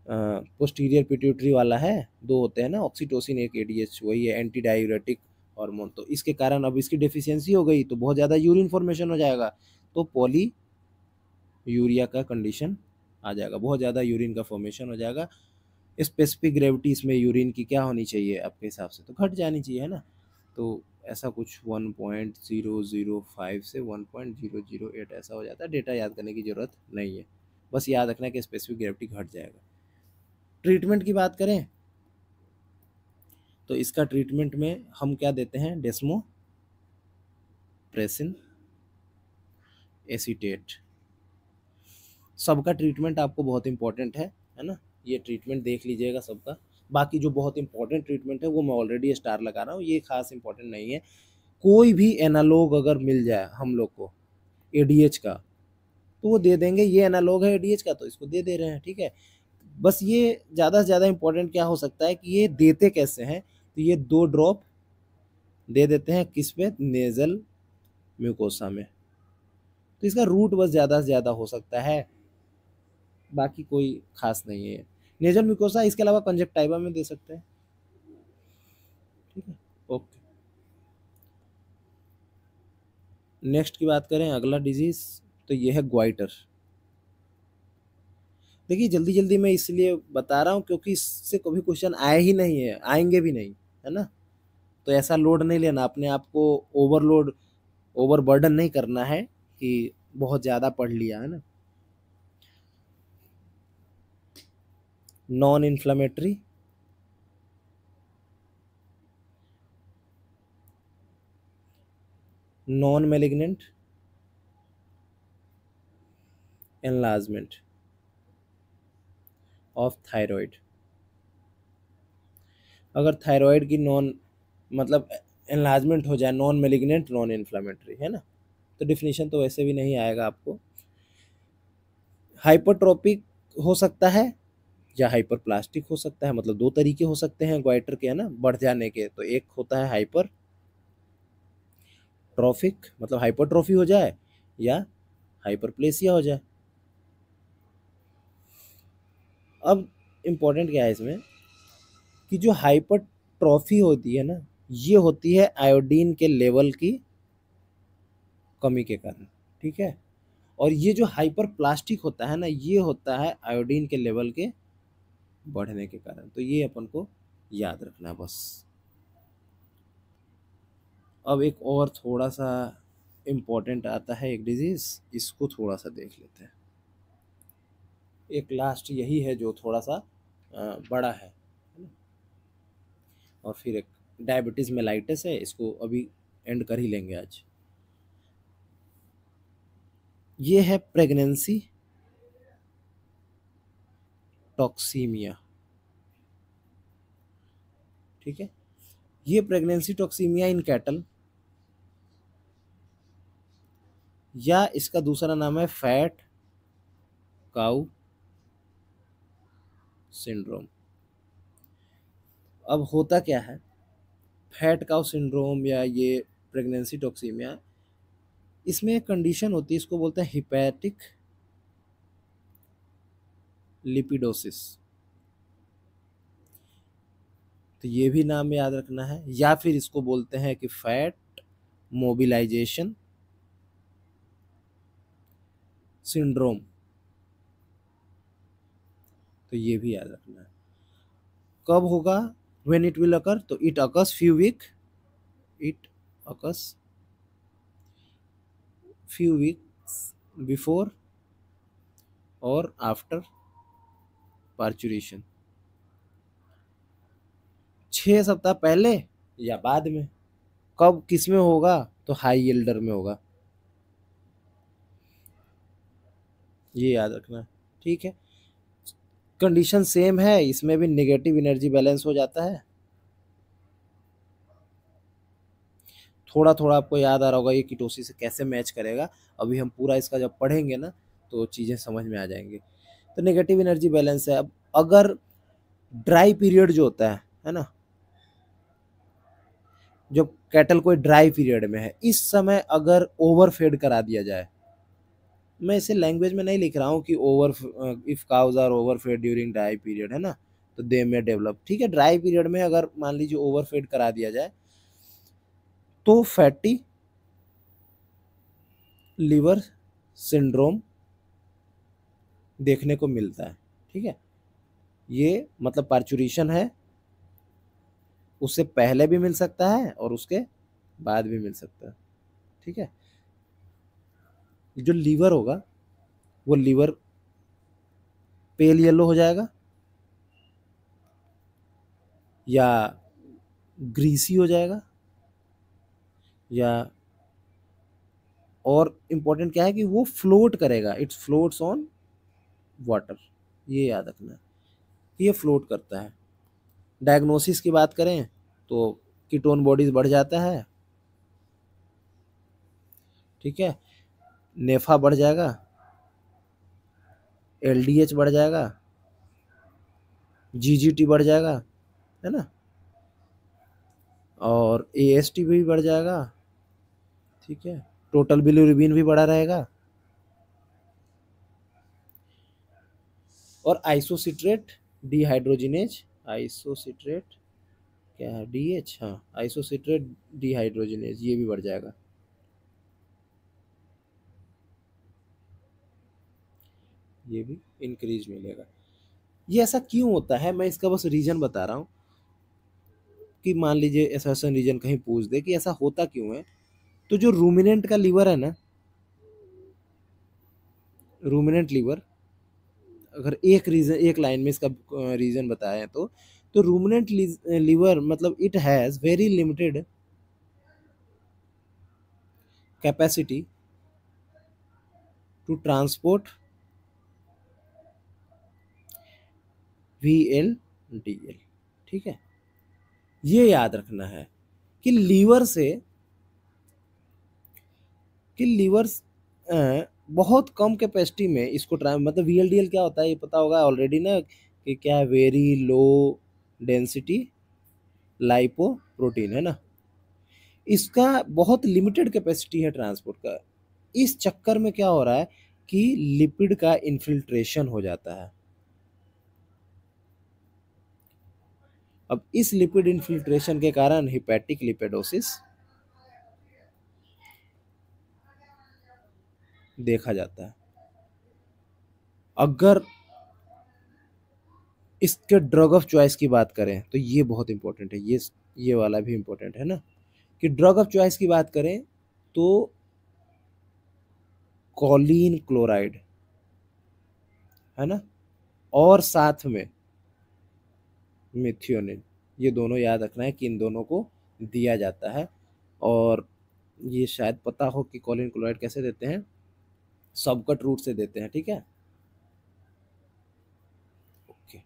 S1: पोस्टीरियर पिट्यूटरी वाला है, दो होते हैं ना, ऑक्सीटोसिन एक एडीएच, वही है एंटी डायूरेटिक हार्मोन। तो इसके कारण अब इसकी डेफिशिएंसी हो गई तो बहुत ज़्यादा यूरिन फॉर्मेशन हो जाएगा, तो पॉली यूरिया का कंडीशन आ जाएगा, बहुत ज़्यादा यूरिन का फॉर्मेशन हो जाएगा। स्पेसिफिक ग्रेविटी इसमें यूरिन की क्या होनी चाहिए आपके हिसाब से, तो घट जानी चाहिए, है ना। तो ऐसा कुछ 1.005 से 1.008 ऐसा हो जाता है। डेटा याद करने की ज़रूरत नहीं है, बस याद रखना है कि स्पेसिफिक ग्रेविटी घट जाएगा। ट्रीटमेंट की बात करें तो इसका ट्रीटमेंट में हम क्या देते हैं, डेस्मोप्रेसिन एसीटेट। सबका ट्रीटमेंट आपको बहुत इंपॉर्टेंट है ना, ये ट्रीटमेंट देख लीजिएगा सबका। बाकी जो बहुत इंपॉर्टेंट ट्रीटमेंट है वो मैं ऑलरेडी स्टार लगा रहा हूँ, ये खास इंपॉर्टेंट नहीं है। कोई भी एनालॉग अगर मिल जाए हम लोग को एडीएच का तो वो दे देंगे, ये एनालॉग है एडीएच का तो इसको दे दे रहे हैं, ठीक है। बस ये ज़्यादा से ज़्यादा इंपॉर्टेंट क्या हो सकता है कि ये देते कैसे हैं। तो ये 2 ड्रॉप दे देते हैं किस पे, नेजल म्यूकोसा में। तो इसका रूट बस ज़्यादा से ज़्यादा हो सकता है, बाकी कोई खास नहीं है। नेजल म्यूकोसा, इसके अलावा कंजक्टाइवा में दे सकते हैं, ठीक है। ओके, नेक्स्ट की बात करें, अगला डिजीज तो ये है ग्वाइटर। देखिए जल्दी जल्दी मैं इसलिए बता रहा हूँ क्योंकि इससे कभी क्वेश्चन आए ही नहीं है, आएंगे भी नहीं, है ना। तो ऐसा लोड नहीं लेना अपने आप को, ओवरलोड ओवरबर्डन नहीं करना है कि बहुत ज़्यादा पढ़ लिया, है ना। Non inflammatory, non malignant enlargement of thyroid. अगर थायराइड की नॉन मतलब एनलार्जमेंट हो जाए, नॉन मैलिग्नेंट नॉन इन्फ्लेमेटरी, है ना, तो डिफिनीशन तो वैसे भी नहीं आएगा आपको। हाइपरट्रोपिक हो सकता है, या हाइपरप्लास्टिक हो सकता है, मतलब दो तरीके हो सकते हैं ग्वाइटर के, है ना, बढ़ जाने के। तो एक होता है हाइपर ट्रॉफिक, मतलब हाइपरट्रॉफी हो जाए या हाइपरप्लेसिया हो जाए। अब इम्पोर्टेंट क्या है इसमें कि जो हाइपरट्रॉफी होती है ना, ये होती है आयोडीन के लेवल की कमी के कारण, ठीक है। और ये जो हाइपर प्लास्टिक होता है ना, ये होता है आयोडीन के लेवल के बढ़ने के कारण। तो ये अपन को याद रखना है बस। अब एक और थोड़ा सा इम्पोर्टेंट आता है एक डिजीज, इसको थोड़ा सा देख लेते हैं। एक लास्ट यही है जो थोड़ा सा बड़ा है ना? और फिर एक डायबिटीज मेलाइटिस है, इसको अभी एंड कर ही लेंगे आज। ये है प्रेगनेंसी टॉक्सीमिया, ठीक है। ये प्रेगनेंसी टॉक्सीमिया इन कैटल, या इसका दूसरा नाम है फैट काउ सिंड्रोम। अब होता क्या है, फैट काउ सिंड्रोम या ये प्रेगनेंसी टॉक्सीमिया, इसमें एक कंडीशन होती है, इसको बोलते हैं हिपैटिक लिपिडोसिस। तो ये भी नाम याद रखना है, या फिर इसको बोलते हैं कि फैट मोबिलाइजेशन सिंड्रोम। तो ये भी याद रखना है। कब होगा, व्हेन इट विल अकर, तो it occurs few week, it occurs few weeks before और आफ्टर पार्चुरेशन, 6 सप्ताह पहले या बाद में। कब किस में होगा, तो हाई यील्डर में होगा, ये याद रखना, ठीक है। कंडीशन सेम है, इसमें भी नेगेटिव एनर्जी बैलेंस हो जाता है। थोड़ा थोड़ा आपको याद आ रहा होगा ये कीटोसिस से कैसे मैच करेगा, अभी हम पूरा इसका जब पढ़ेंगे ना तो चीज़ें समझ में आ जाएंगी। तो नेगेटिव एनर्जी बैलेंस है। अब अगर ड्राई पीरियड जो होता है ना, जो कैटल कोई ड्राई पीरियड में है, इस समय अगर ओवरफेड करा दिया जाए, मैं इसे लैंग्वेज में नहीं लिख रहा हूँ कि over, if cows are overfed during dry period, है ना, तो दे में डेवलप, ठीक है। ड्राई पीरियड में अगर मान लीजिए ओवरफेड करा दिया जाए तो फैटी लिवर सिंड्रोम देखने को मिलता है, ठीक है। ये मतलब पार्चुरेशन है, उससे पहले भी मिल सकता है और उसके बाद भी मिल सकता है, ठीक है। जो लीवर होगा वो लीवर पेल येलो हो जाएगा या ग्रीसी हो जाएगा, या और इम्पोर्टेंट क्या है कि वो फ्लोट करेगा, इट्स फ्लोट्स ऑन वाटर, ये याद रखना है, ये फ्लोट करता है। डायग्नोसिस की बात करें तो कीटोन बॉडीज बढ़ जाता है, ठीक है। नेफा बढ़ जाएगा, एलडीएच बढ़ जाएगा, जीजीटी बढ़ जाएगा, है ना, और एएसटी भी बढ़ जाएगा, ठीक है। टोटल बिलिरुबिन भी बढ़ा रहेगा, और आइसोसिट्रेट डिहाइड्रोजिनेज, आइसोसिट्रेट क्या है, डीएच, हाँ, आइसोसिट्रेट डिहाइड्रोजिनेज ये भी बढ़ जाएगा, ये भी इंक्रीज मिलेगा। ये ऐसा क्यों होता है, मैं इसका बस रीजन बता रहा हूँ कि मान लीजिए ऐसा ऐसा रीजन कहीं पूछ दे कि ऐसा होता क्यों है। तो जो रूमिनेंट का लीवर है ना, रूमिनेंट लीवर, अगर एक रीजन एक लाइन में इसका रीजन बताया तो रूमिनेंट लीवर मतलब it has very limited capacity to transport VLDL, ठीक है। ये याद रखना है कि लीवर से कि लीवर बहुत कम कैपेसिटी में इसको मतलब VLDL क्या होता है ये पता होगा ऑलरेडी ना, कि क्या वेरी लो डेंसिटी लाइपोप्रोटीन है ना, इसका बहुत लिमिटेड कैपेसिटी है ट्रांसपोर्ट का। इस चक्कर में क्या हो रहा है कि लिपिड का इन्फिल्ट्रेशन हो जाता है। अब इस लिपिड इन्फिल्ट्रेशन के कारण हिपैटिक लिपिडोसिस देखा जाता है। अगर इसके ड्रग ऑफ चॉइस की बात करें तो ये बहुत इंपॉर्टेंट है, ये वाला भी इंपॉर्टेंट है ना, कि ड्रग ऑफ चॉइस की बात करें तो कॉलिन क्लोराइड है ना, और साथ में मिथियोनिन, ये दोनों याद रखना है कि इन दोनों को दिया जाता है। और ये शायद पता हो कि कॉलिन क्लोराइड कैसे देते हैं, सबकट रूट से देते हैं, ठीक है। ओके,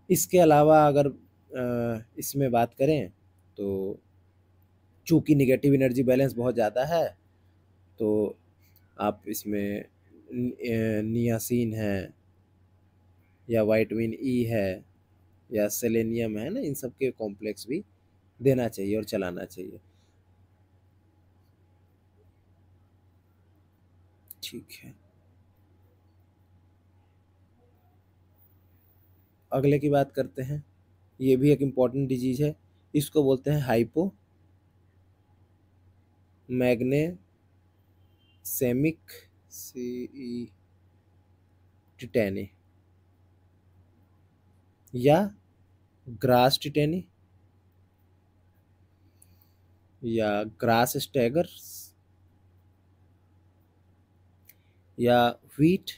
S1: इसके अलावा अगर इसमें बात करें तो चूंकि निगेटिव एनर्जी बैलेंस बहुत ज़्यादा है तो आप इसमें नियासिन है या विटामिन ई है या सेलेनियम है ना, इन सब के कॉम्प्लेक्स भी देना चाहिए और चलाना चाहिए। ठीक है, अगले की बात करते हैं। ये भी एक इम्पॉर्टेंट डिजीज है, इसको बोलते हैं हाइपो मैग्नेसेमिक टिटेनी या ग्रास टिटेनी या ग्रास स्टैगर या व्हीट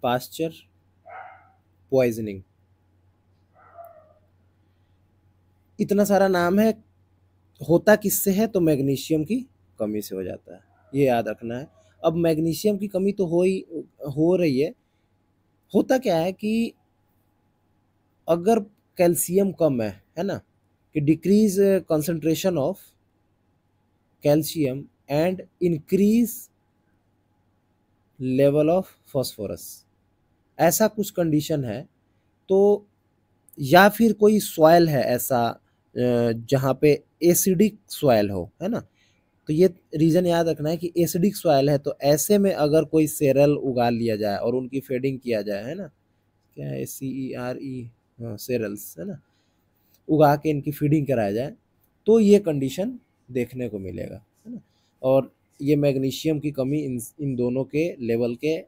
S1: पास्चर पॉइजनिंग। इतना सारा नाम है, होता किससे है तो मैग्नीशियम की कमी से हो जाता है, ये याद रखना है। अब मैग्नीशियम की कमी तो हो रही है, होता क्या है कि अगर कैल्शियम कम है ना, कि decrease concentration of calcium and increase level of phosphorus, ऐसा कुछ कंडीशन है तो, या फिर कोई सॉइल है ऐसा जहाँ पे एसिडिक सॉइल हो, है ना, तो ये रीजन याद रखना है कि एसिडिक सॉइल है तो ऐसे में अगर कोई सेरल उगा लिया जाए और उनकी फेडिंग किया जाए, है ना, क्या है CERE, हाँ सेरल्स है ना, उगा के इनकी फीडिंग कराया जाए तो ये कंडीशन देखने को मिलेगा, है ना। और ये मैग्नीशियम की कमी इन दोनों के लेवल के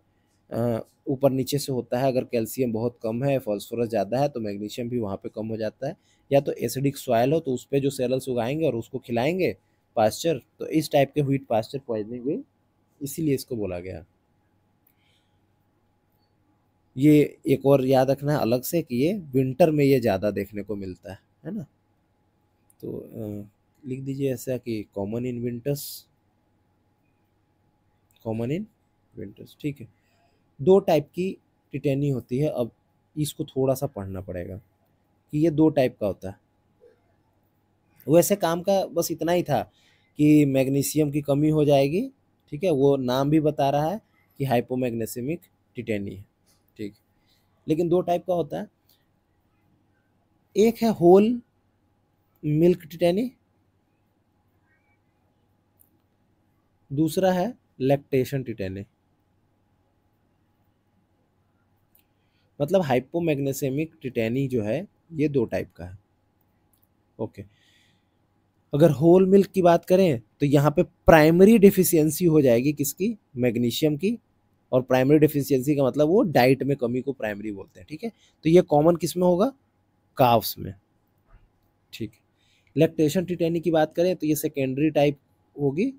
S1: ऊपर नीचे से होता है। अगर कैल्शियम बहुत कम है, फास्फोरस ज़्यादा है तो मैग्नीशियम भी वहाँ पे कम हो जाता है। या तो एसिडिक सॉइल हो तो उस पर जो सेरल्स उगाएंगे और उसको खिलाएंगे पास्चर, तो इस टाइप के व्हीट पास्चर पॉइजनिंग भी इसीलिए इसको बोला गया। ये एक और याद रखना है अलग से कि ये विंटर में ये ज़्यादा देखने को मिलता है ना। तो लिख दीजिए ऐसा कि common in winters, common in winters, ठीक है। दो टाइप की टिटेनी होती है, अब इसको थोड़ा सा पढ़ना पड़ेगा कि ये दो टाइप का होता है। वैसे काम का बस इतना ही था कि मैग्नीशियम की कमी हो जाएगी, ठीक है, वो नाम भी बता रहा है कि हाइपोमैग्नेसेमिक टिटेनी है, ठीक। लेकिन दो टाइप का होता है, एक है होल मिल्क टिटेनी, दूसरा है लैक्टेशन टिटेनी। मतलब हाइपोमैग्नेसेमिक टिटेनी जो है ये दो टाइप का है, ओके। अगर होल मिल्क की बात करें तो यहाँ पे प्राइमरी डिफिशियंसी हो जाएगी किसकी, मैग्नीशियम की। और प्राइमरी डिफिशियंसी का मतलब वो डाइट में कमी को प्राइमरी बोलते हैं, ठीक है। तो ये कॉमन किस में होगा, काव्स में, ठीक है। लैक्टेशन टिटेनी की बात करें तो ये सेकेंडरी टाइप होगी,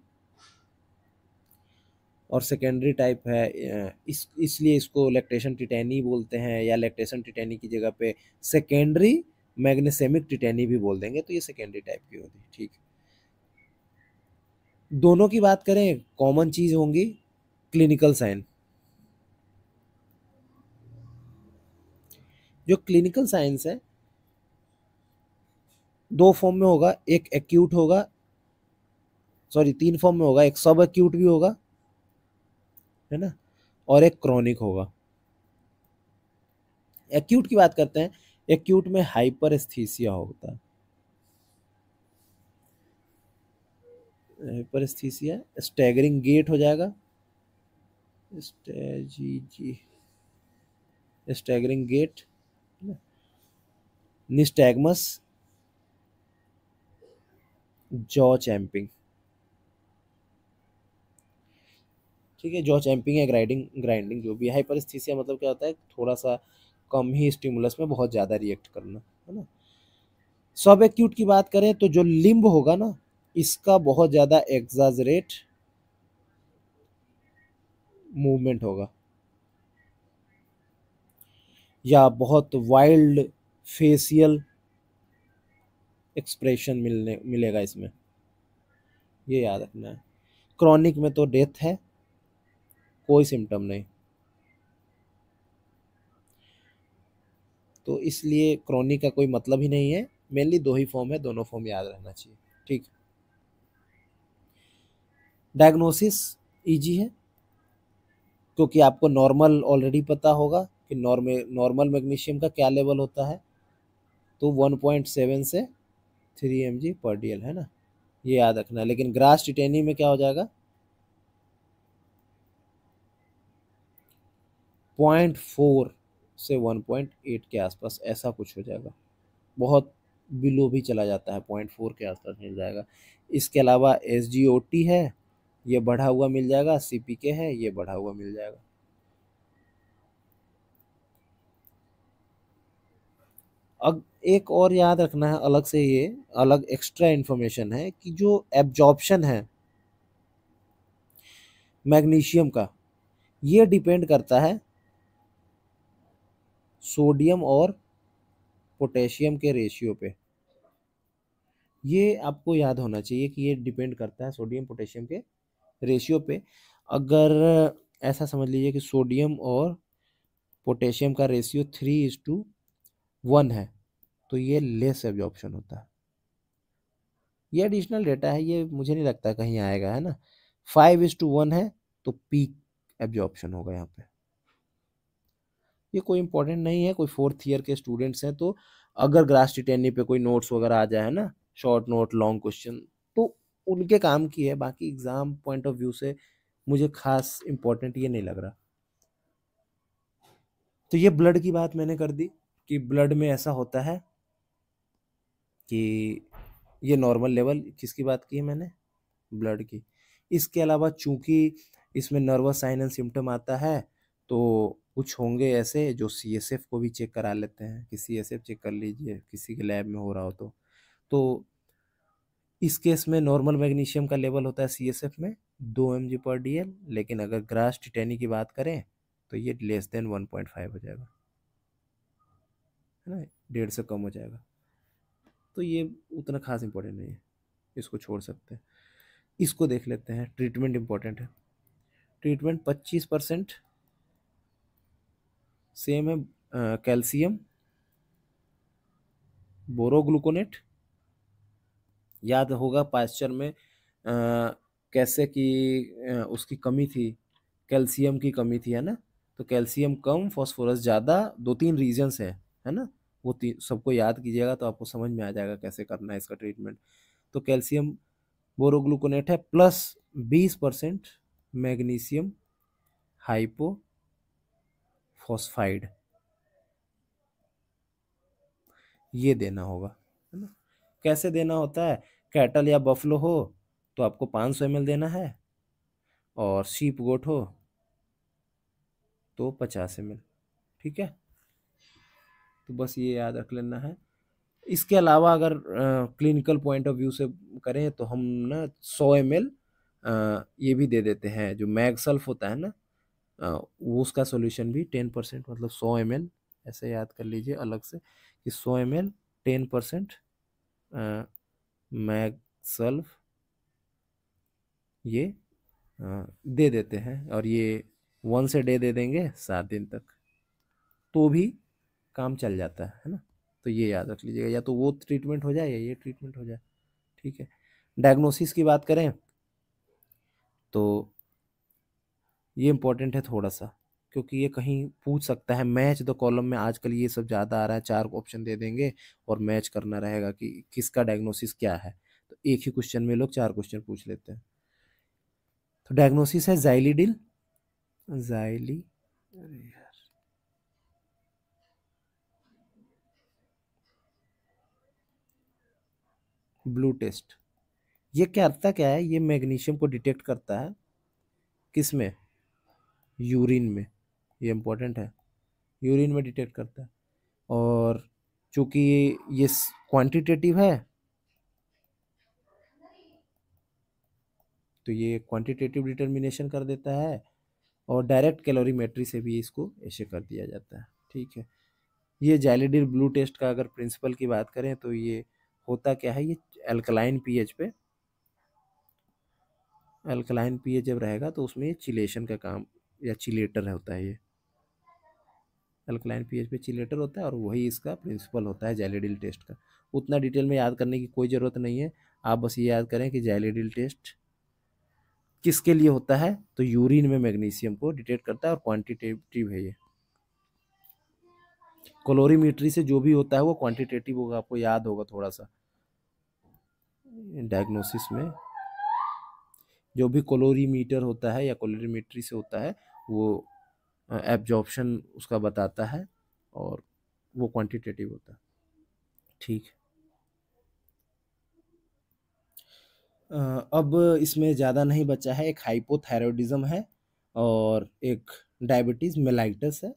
S1: और सेकेंडरी टाइप है इसलिए इसको लैक्टेशन टिटेनी बोलते हैं, या लैक्टेशन टिटेनी की जगह पे सेकेंडरी मैग्नेसेमिक टिटेनी भी बोल देंगे, तो ये सेकेंडरी टाइप की होगी, ठीक। दोनों की बात करें कॉमन चीज होंगी क्लिनिकल साइन। जो क्लिनिकल साइंस है दो फॉर्म में होगा, एक एक्यूट होगा, सॉरी तीन फॉर्म में होगा, एक सब एक्यूट भी होगा, है ना, और एक क्रॉनिक होगा। एक्यूट की बात करते हैं। एक्यूट में हाइपरस्थीसिया होता है। हाइपरस्थीसिया, स्टैगरिंग गेट हो जाएगा, जी स्टैगरिंग गेट, निस्टैगमस, जॉ चैम्पिंग। ठीक है, जॉ चैम्पिंग या ग्राइंडिंग ग्राइंडिंग जो भी है। हाइपरस्थीसिया मतलब क्या होता है, थोड़ा सा कम ही स्टिमुलस में बहुत ज़्यादा रिएक्ट करना, है ना। सब एक्यूट की बात करें तो जो लिम्ब होगा ना, इसका बहुत ज़्यादा एग्जाजरेट मूवमेंट होगा, या बहुत वाइल्ड फेशियल एक्सप्रेशन मिलेगा इसमें, ये याद रखना है। क्रॉनिक में तो डेथ है, कोई सिम्टम नहीं, तो इसलिए क्रॉनिक का कोई मतलब ही नहीं है। मेनली दो ही फॉर्म है, दोनों फॉर्म याद रहना चाहिए। ठीक, डायग्नोसिस इजी है, क्योंकि आपको नॉर्मल ऑलरेडी पता होगा कि नॉर्मल मैग्नीशियम का क्या लेवल होता है, तो 1.7 से 3 mg/dl, है ना, ये याद रखना है। लेकिन ग्रास टिटेनी में क्या हो जाएगा, 0.4 से 1.8 के आसपास, ऐसा कुछ हो जाएगा। बहुत बिलो भी चला जाता है, 0.4 के आसपास मिल जाएगा। इसके अलावा SGOT है, ये बढ़ा हुआ मिल जाएगा, CPK है, ये बढ़ा हुआ मिल जाएगा। अब एक और याद रखना है अलग से, ये अलग एक्स्ट्रा इन्फॉर्मेशन है कि जो एब्जॉर्प्शन है मैग्नीशियम का, ये डिपेंड करता है सोडियम और पोटेशियम के रेशियो पे। ये आपको याद होना चाहिए कि ये डिपेंड करता है सोडियम पोटेशियम के रेशियो पे। अगर ऐसा समझ लीजिए कि सोडियम और पोटेशियम का रेशियो 3:1 है, तो ये लेस एब्जॉर्प्शन होता है। ये एडिशनल डेटा है, ये मुझे नहीं लगता कहीं आएगा, है ना। 5:1 है तो पीक एब्जॉर्प्शन होगा यहाँ पे। ये कोई इंपॉर्टेंट नहीं है, कोई 4th ईयर के स्टूडेंट्स हैं तो अगर ग्रास टिटेनी पे कोई नोट्स वगैरह आ जाए ना, शॉर्ट नोट लॉन्ग क्वेश्चन, तो उनके काम की है। बाकी एग्जाम पॉइंट ऑफ व्यू से मुझे खास इंपॉर्टेंट ये नहीं लग रहा। तो ये ब्लड की बात मैंने कर दी कि ब्लड में ऐसा होता है कि ये नॉर्मल लेवल, किसकी बात की है मैंने, ब्लड की। इसके अलावा चूंकि इसमें नर्वस साइन एंड सिम्टम आता है, तो कुछ होंगे ऐसे जो CSF को भी चेक करा लेते हैं कि CSF चेक कर लीजिए, किसी के लैब में हो रहा हो तो इस केस में नॉर्मल मैग्नीशियम का लेवल होता है CSF में 2 mg/dl, लेकिन अगर ग्रास टिटेनी की बात करें तो ये लेस देन 1.5 हो जाएगा, है ना, 1.5 से कम हो जाएगा। तो ये उतना खास इंपॉर्टेंट नहीं है, इसको छोड़ सकते हैं। इसको देख लेते हैं, ट्रीटमेंट इंपॉर्टेंट है। ट्रीटमेंट 25% सेम है, कैल्शियम बोरोग्लूकोनेट। याद होगा पास्चर में कैसे कि उसकी कमी थी, कैल्शियम की कमी थी, है ना। तो कैल्शियम कम, फास्फोरस ज़्यादा, 2-3 रीजन्स है ना। वो सबको याद कीजिएगा तो आपको समझ में आ जाएगा कैसे करना है इसका ट्रीटमेंट। तो कैल्शियम बोरोग्लूकोनेट है, प्लस 20% मैग्नीशियम हाइपोफॉस्फाइड, ये देना होगा, है ना। कैसे देना होता है, कैटल या बफलो हो तो आपको 500 ml देना है, और शीप गोट हो तो 50 ml। ठीक है, तो बस ये याद रख लेना है। इसके अलावा अगर क्लिनिकल पॉइंट ऑफ व्यू से करें तो हम ना 100 ml ये भी दे देते हैं, जो मैगसल्फ होता है ना, वो उसका सॉल्यूशन भी 10%, मतलब 100 ml, ऐसे याद कर लीजिए अलग से कि 100 ml 10% मैगसल्फ ये दे देते हैं, और ये 1 डे दे देंगे 7 दिन तक, तो भी काम चल जाता है ना। तो ये याद रख लीजिएगा, या तो वो ट्रीटमेंट हो जाए या ये ट्रीटमेंट हो जाए। ठीक है, डायग्नोसिस की बात करें तो ये इम्पोर्टेंट है थोड़ा सा। क्योंकि ये कहीं पूछ सकता है। मैच द कॉलम में आजकल ये सब ज़्यादा आ रहा है, 4 ऑप्शन दे देंगे और मैच करना रहेगा कि किसका डायग्नोसिस क्या है। तो एक ही क्वेश्चन में लोग 4 क्वेश्चन पूछ लेते हैं। तो डायग्नोसिस है ज़ाइलिडिल, ज़ाइली, अरे यार, ब्लू टेस्ट। ये क्या है, ये मैग्नीशियम को डिटेक्ट करता है किस में, यूरिन में। ये इंपॉर्टेंट है, यूरिन में डिटेक्ट करता है। और चूंकि ये क्वांटिटेटिव है, तो ये क्वांटिटेटिव डिटर्मिनेशन कर देता है। और डायरेक्ट कैलोरीमेट्री से भी इसको ऐसे कर दिया जाता है। ठीक है, ये जैलिडिल ब्लू टेस्ट का अगर प्रिंसिपल की बात करें तो ये होता क्या है, ये अल्कलाइन पीएच पे, अल्कलाइन पीएच जब रहेगा तो उसमें ये चिलेशन का काम, या चिलेटर होता है, ये अल्कलाइन पीएच पे चिलेटर होता है और वही इसका प्रिंसिपल होता है जैलिडिल टेस्ट का। उतना डिटेल में याद करने की कोई ज़रूरत नहीं है, आप बस ये याद करें कि जैलिडिल टेस्ट किसके लिए होता है, तो यूरिन में मैग्नीशियम को डिटेक्ट करता है और क्वांटिटेटिव है ये। कैलोरीमेट्री से जो भी होता है वो क्वांटिटेटिव होगा, आपको याद होगा थोड़ा सा। डायग्नोसिस में जो भी कैलोरीमीटर होता है या कैलोरीमेट्री से होता है, वो एब्जॉर्प्शन उसका बताता है और वो क्वांटिटेटिव होता है। ठीक है, अब इसमें ज़्यादा नहीं बचा है। एक हाइपोथायरॉयडिज्म है और एक डायबिटीज़ मेलाइटस है।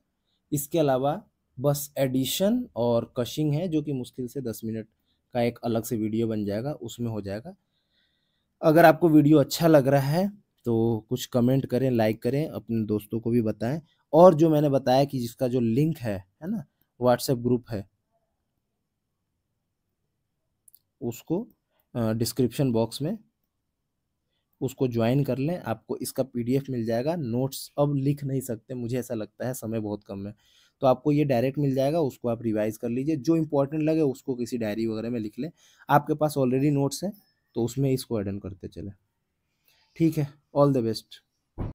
S1: इसके अलावा बस एडिशन और कशिंग है, जो कि मुश्किल से 10 मिनट का एक अलग से वीडियो बन जाएगा, उसमें हो जाएगा। अगर आपको वीडियो अच्छा लग रहा है तो कुछ कमेंट करें, लाइक करें, अपने दोस्तों को भी बताएं। और जो मैंने बताया कि जिसका जो लिंक है ना, व्हाट्सएप ग्रुप है, उसको डिस्क्रिप्शन बॉक्स में उसको ज्वाइन कर लें। आपको इसका पीडीएफ मिल जाएगा। नोट्स अब लिख नहीं सकते, मुझे ऐसा लगता है, समय बहुत कम है, तो आपको ये डायरेक्ट मिल जाएगा। उसको आप रिवाइज कर लीजिए, जो इंपॉर्टेंट लगे उसको किसी डायरी वगैरह में लिख लें। आपके पास ऑलरेडी नोट्स है तो उसमें इसको ऐड ऑन करते चले। ठीक है, ऑल द बेस्ट।